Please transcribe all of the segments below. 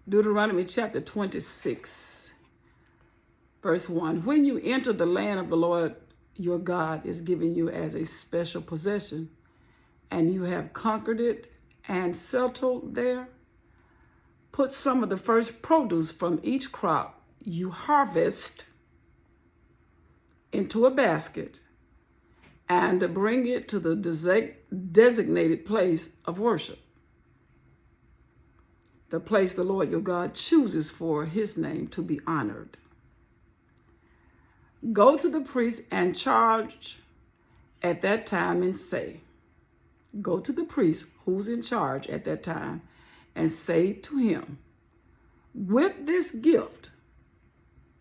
Deuteronomy chapter 26, verse 1. When you enter the land of the Lord your God is giving you as a special possession, and you have conquered it and settled there, put some of the first produce from each crop you harvest into a basket and bring it to the designated place of worship, the place the Lord your God chooses for his name to be honored. Go to the priest and charge at that time and say, go to the priest who's in charge at that time and say to him, with this gift,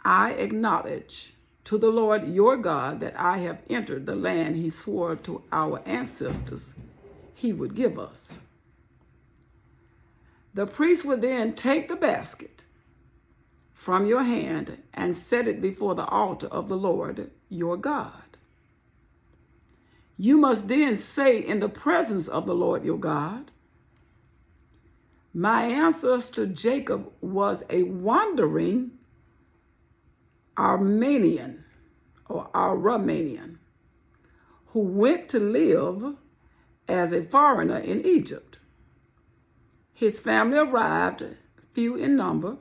I acknowledge to the Lord your God that I have entered the land he swore to our ancestors he would give us. The priest would then take the basket from your hand and set it before the altar of the Lord your God. You must then say in the presence of the Lord your God, my ancestor Jacob was a wandering Aramean who went to live as a foreigner in Egypt. His family arrived, few in number,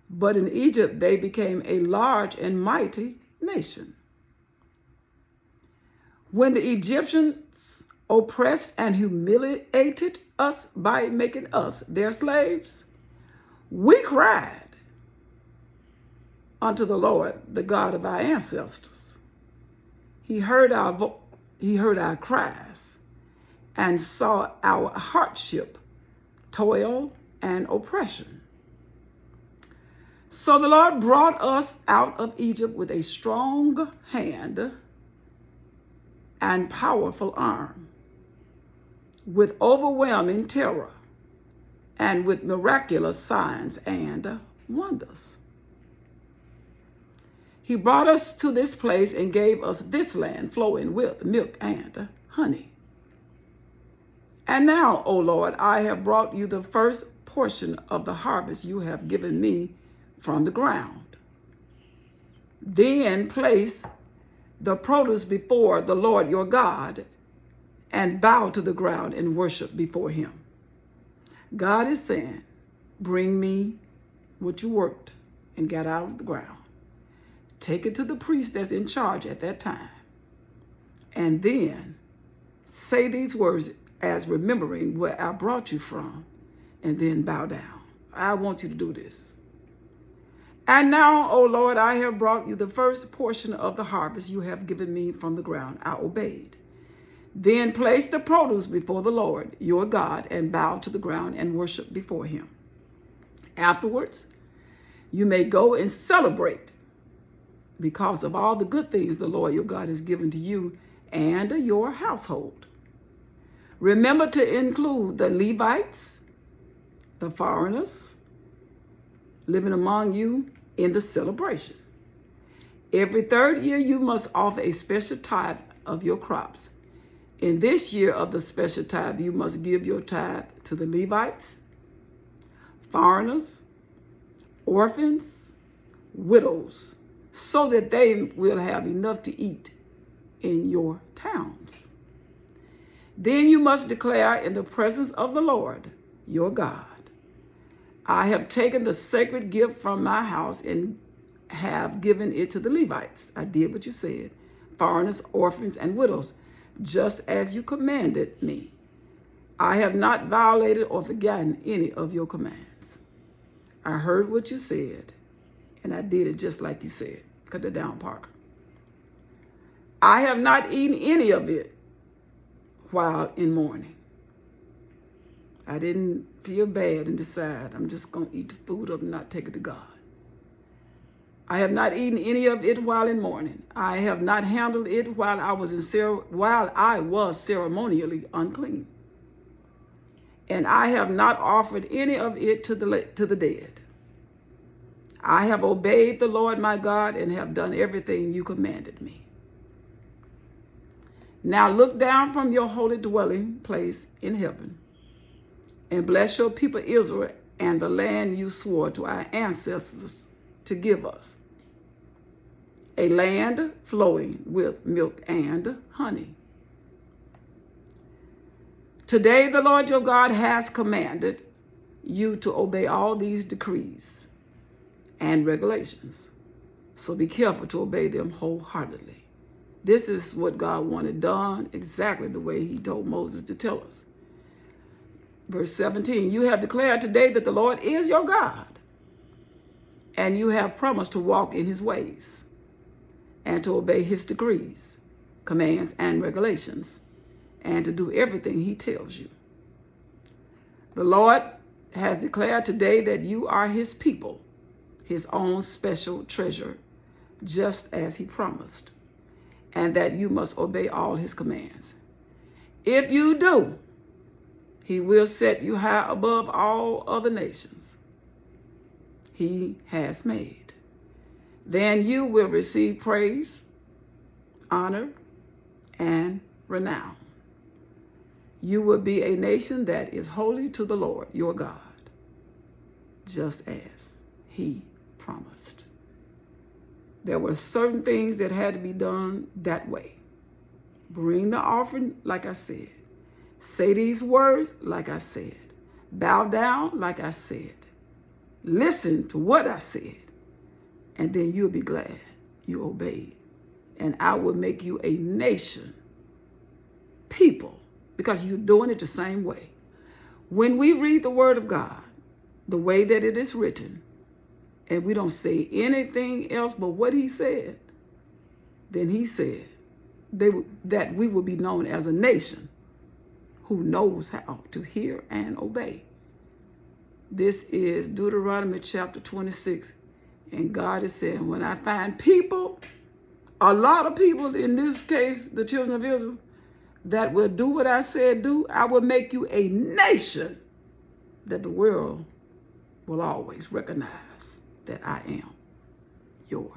but in Egypt they became a large and mighty nation. When the Egyptians oppressed and humiliated us by making us their slaves, we cried unto the Lord, the God of our ancestors. He heard our cries and saw our hardship, toil, and oppression. So the Lord brought us out of Egypt with a strong hand and powerful arm, with overwhelming terror, and with miraculous signs and wonders. He brought us to this place and gave us this land flowing with milk and honey. And now, O Lord, I have brought you the first portion of the harvest you have given me from the ground. Then place the produce before the Lord your God and bow to the ground and worship before him. God is saying, bring me what you worked and got out of the ground. Take it to the priest that's in charge at that time. And then say these words as remembering where I brought you from, and then bow down. I want you to do this. And now, O Lord, I have brought you the first portion of the harvest you have given me from the ground. I obeyed. Then place the produce before the Lord, your God, and bow to the ground and worship before him. Afterwards, you may go and celebrate because of all the good things the Lord your God has given to you and your household. Remember to include the Levites, the foreigners living among you in the celebration. Every third year you must offer a special tithe of your crops. In this year of the special tithe, you must give your tithe to the Levites, foreigners, orphans, widows, so that they will have enough to eat in your towns. Then you must declare in the presence of the Lord, your God, I have taken the sacred gift from my house and have given it to the Levites. I did what you said, foreigners, orphans, and widows, just as you commanded me. I have not violated or forgotten any of your commands. I heard what you said, and I did it just like you said. Cut it down, Parker. I have not eaten any of it while in mourning. I didn't feel bad and decide I'm just going to eat the food up and not take it to God. I have not eaten any of it while in mourning. I have not handled it while I was ceremonially unclean. And I have not offered any of it to the dead. I have obeyed the Lord my God and have done everything you commanded me. Now look down from your holy dwelling place in heaven and bless your people Israel and the land you swore to our ancestors to give us, a land flowing with milk and honey. Today the Lord your God has commanded you to obey all these decrees and regulations. So be careful to obey them wholeheartedly. This is what God wanted done exactly the way he told Moses to tell us. Verse 17, you have declared today that the Lord is your God, and you have promised to walk in his ways and to obey his decrees, commands, and regulations, and to do everything he tells you. The Lord has declared today that you are his people, his own special treasure, just as he promised, and that you must obey all his commands. If you do, he will set you high above all other nations he has made. Then you will receive praise, honor, and renown. You will be a nation that is holy to the Lord your God, just as he promised. There were certain things that had to be done that way. Bring the offering, like I said. Say these words, like I said. Bow down, like I said. Listen to what I said. And then you'll be glad you obeyed. And I will make you a nation, people, because you're doing it the same way. When we read the word of God, the way that it is written, and we don't say anything else but what he said, then he said that we will be known as a nation who knows how to hear and obey. This is Deuteronomy chapter 26. And God is saying, when I find people, a lot of people, in this case, the children of Israel, that will do what I said do, I will make you a nation that the world will always recognize that I am your